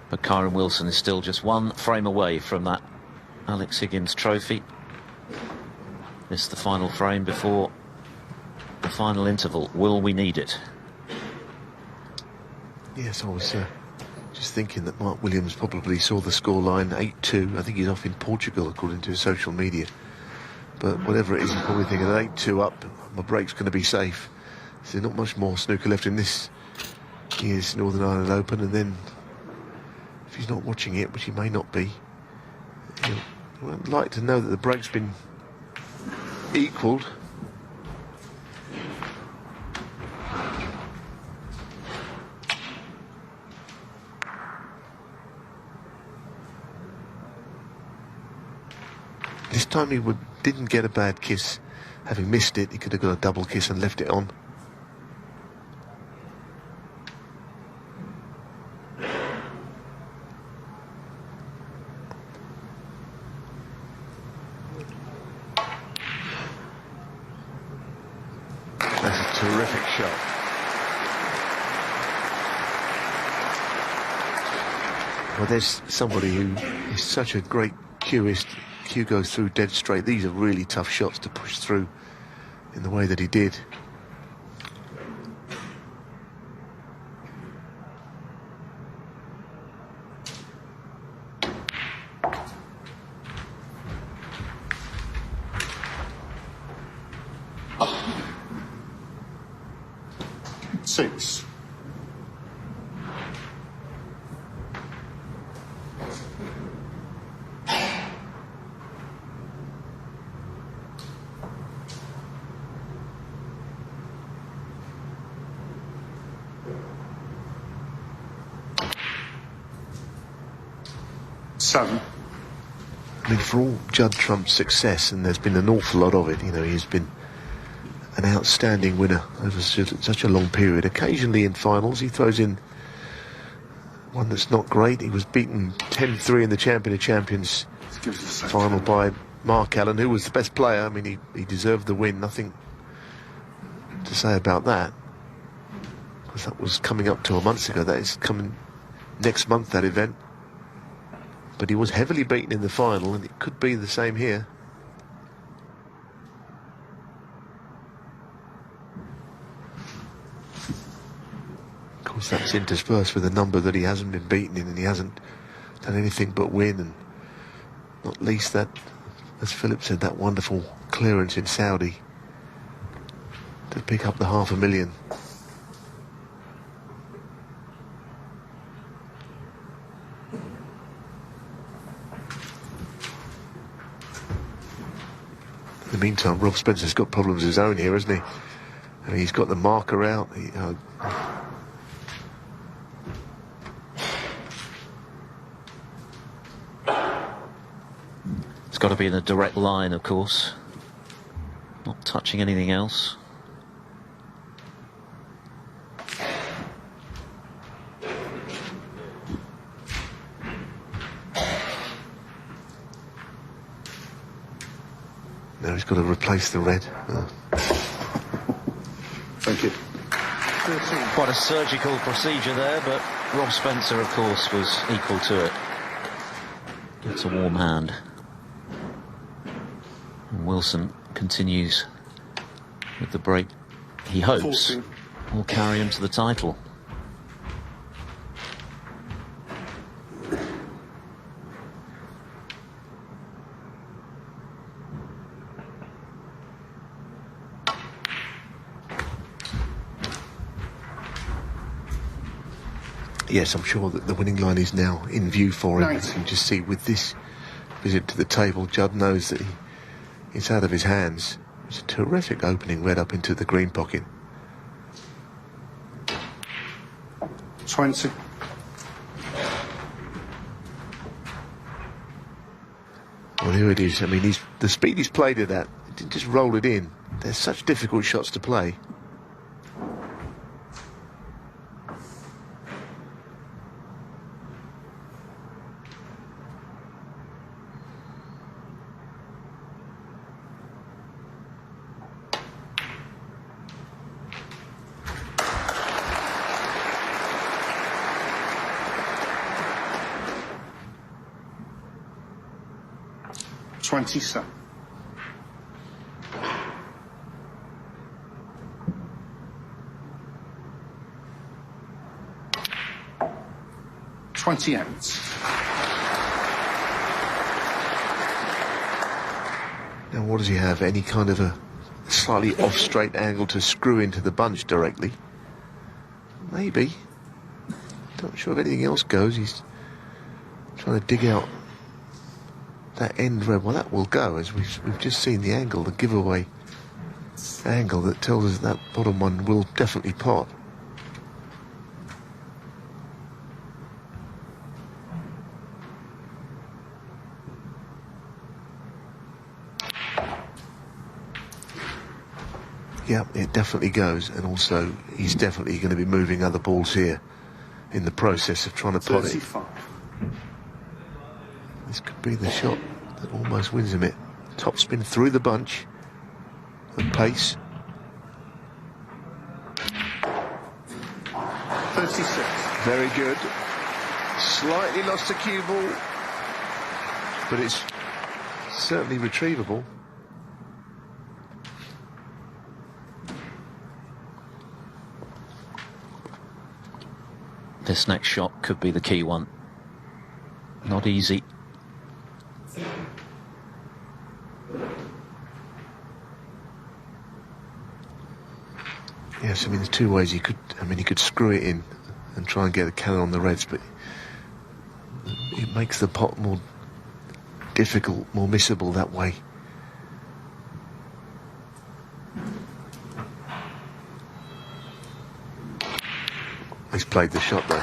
But Kyren Wilson is still just one frame away from that Alex Higgins trophy. This is the final frame before the final interval. Will we need it? Yes, I was just thinking that Mark Williams probably saw the scoreline 8-2. I think he's off in Portugal, according to his social media. But whatever it is, he's probably thinking at 8-2 up, my break's going to be safe. So there's not much more snooker left in this year's Northern Ireland Open. And then, if he's not watching it, which he may not be, I'd like to know that the break's been equalled. This time he didn't get a bad kiss. Having missed it, he could have got a double kiss and left it on. That's a terrific shot. Well, there's somebody who is such a great cueist. Cue goes through dead straight. These are really tough shots to push through in the way that he did. Six. Seven. I mean, for all Judd Trump's success, and there's been an awful lot of it, he's been an outstanding winner over such a long period. Occasionally in finals he throws in one that's not great. He was beaten 10-3 in the Champion of Champions final by Mark Allen, who was the best player. I mean, he deserved the win. Nothing to say about that, because that was coming up 2 months ago. That is coming next month, that event. But he was heavily beaten in the final, and it could be the same here. Of course, that's interspersed with a number that he hasn't been beaten in, and he hasn't done anything but win, and not least that, as Philip said, that wonderful clearance in Saudi to pick up the $500,000. In the meantime, Rob Spencer's got problems of his own here, hasn't he? I mean, he's got the marker out. It's got to be in a direct line, of course. Not touching anything else. Now he's got to replace the red. Thank you. Quite a surgical procedure there, but Rob Spencer, of course, was equal to it. It's a warm hand. And Wilson continues with the break he hopes 14. will carry him to the title. Yes, I'm sure that the winning line is now in view for him. 90. You can just see with this visit to the table, Judd knows that it's out of his hands. It's a terrific opening red up into the green pocket. 20. Well, here it is. I mean, the speed he's played it at, he didn't just roll it in. There's such difficult shots to play. 27. 28. Now, what does he have? Any kind of a slightly off straight angle to screw into the bunch directly? Maybe. Not sure if anything else goes. He's trying to dig out that end red. Well, that will go, as we've just seen the angle, the giveaway angle that tells us that bottom one will definitely pot. Yeah, it definitely goes, and also he's definitely going to be moving other balls here in the process of trying to pot it. 35. This could be the shot that almost wins him it. Top spin through the bunch at pace. 36. Very good. Slightly lost a cue ball, but it's certainly retrievable. This next shot could be the key one. Not easy. Yes, I mean, there's two ways he could. I mean, he could screw it in and try and get a cannon on the reds, but it makes the pot more difficult, more missable that way. He's played the shot though.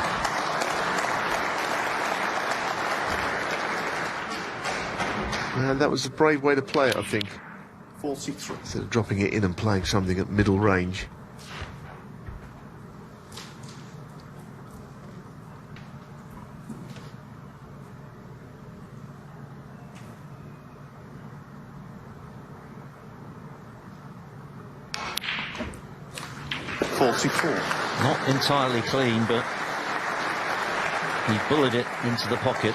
And that was a brave way to play it, I think. 43. Instead of dropping it in and playing something at middle range. Not entirely clean, but he bullied it into the pocket.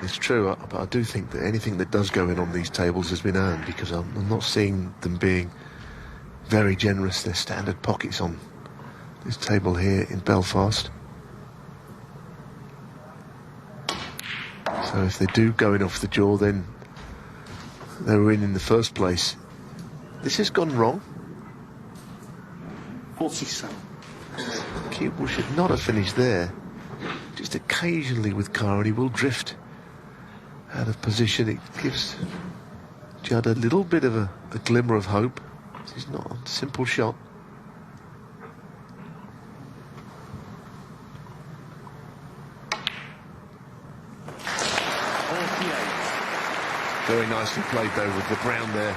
It's true, but I do think that anything that does go in on these tables has been earned, because I'm not seeing them being very generous. Their standard pockets on this table here in Belfast. So if they do go in off the jaw, then they were in the first place. This has gone wrong. 47. Cue ball should not have finished there. Just occasionally with Kyren, he will drift out of position. It gives Judd a little bit of a glimmer of hope. This is not a simple shot. Very nicely played though with the brown there.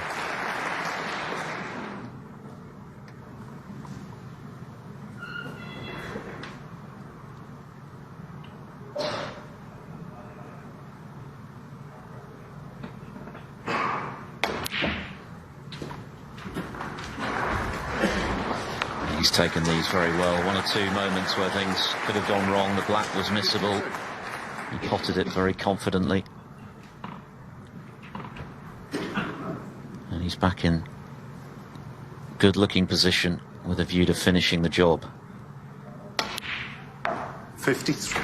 He's taken these very well. One or two moments where things could have gone wrong. The black was missable. He potted it very confidently. And he's back in good looking position with a view to finishing the job. 53.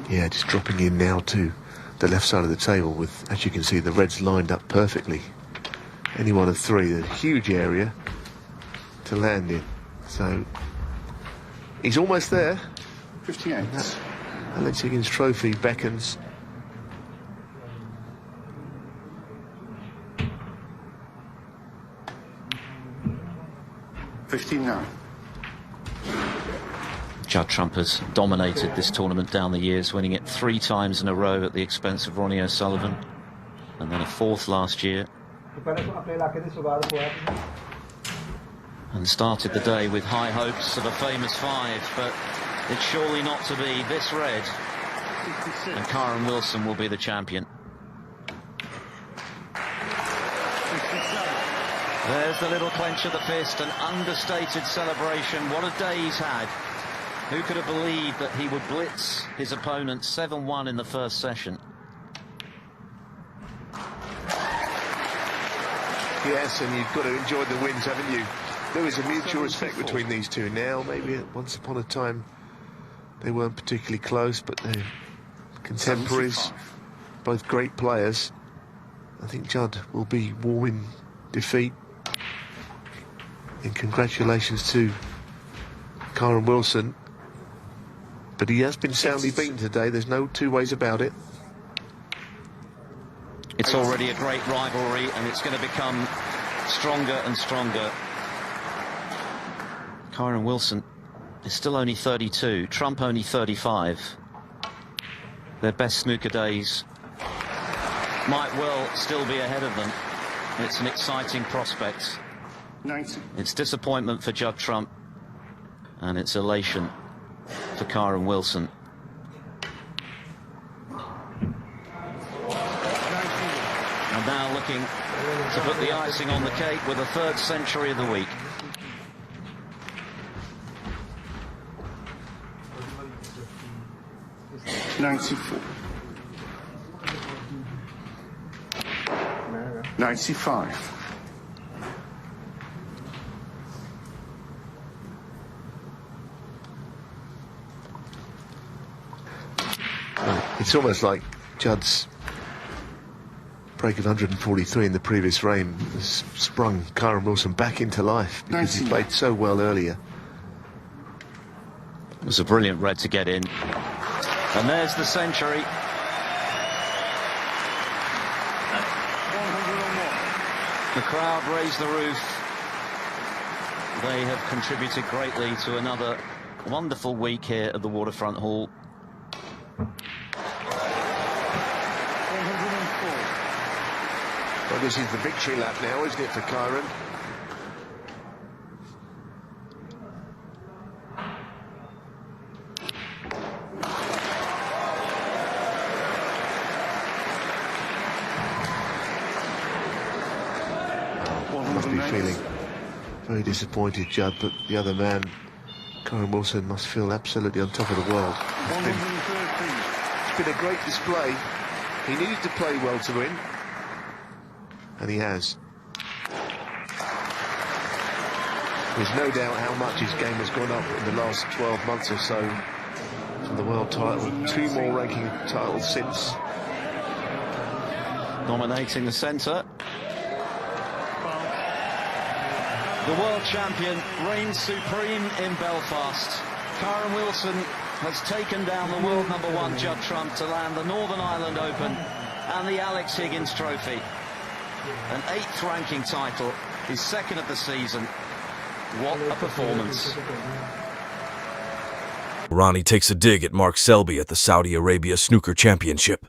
Yeah, just dropping in now to the left side of the table with, as you can see, the reds lined up perfectly. Any one of three, a huge area to land in. So he's almost there. 58. That Alex Higgins trophy beckons. Judd Trump has dominated this tournament down the years, winning it 3 times in a row at the expense of Ronnie O'Sullivan, and then a 4th last year. And started the day with high hopes of a famous 5, but it's surely not to be. This red, and Kyren Wilson will be the champion. There's the little clench of the fist, an understated celebration. What a day he's had. Who could have believed that he would blitz his opponent 7-1 in the first session? Yes, and you've got to enjoy the wins, haven't you? There is a mutual respect between these two now. Maybe once upon a time they weren't particularly close, but they're contemporaries, both great players. I think Judd will be warming defeat. And congratulations to Kyren Wilson. But he has been soundly beaten today, there's no two ways about it. It's already a great rivalry, and it's going to become stronger and stronger. Kyren Wilson is still only 32, Trump only 35. Their best snooker days might well still be ahead of them. It's an exciting prospect. 90. It's disappointment for Judd Trump, and it's elation for Kyren Wilson. And now looking to put the icing on the cake with a third century of the week. $94. 95. It's almost like Judd's break of 143 in the previous frame has sprung Kyren Wilson back into life because he played so well earlier. It was a brilliant red to get in. And there's the century. The crowd raised the roof. They have contributed greatly to another wonderful week here at the Waterfront Hall. Well, this is the victory lap now, isn't it, for Kyren? Must be feeling very disappointed, Judd, but the other man, Kyren Wilson, must feel absolutely on top of the world. It's been a great display. He needed to play well to win, and he has. There's no doubt how much his game has gone up in the last 12 months or so for the world title. 2 more ranking titles since. Dominating the centre. The world champion reigns supreme in Belfast. Kyren Wilson has taken down the world #1 Judd Trump to land the Northern Ireland Open and the Alex Higgins Trophy. An 8th ranking title, his 2nd of the season. What a performance. Ronnie takes a dig at Mark Selby at the Saudi Arabia Snooker Championship.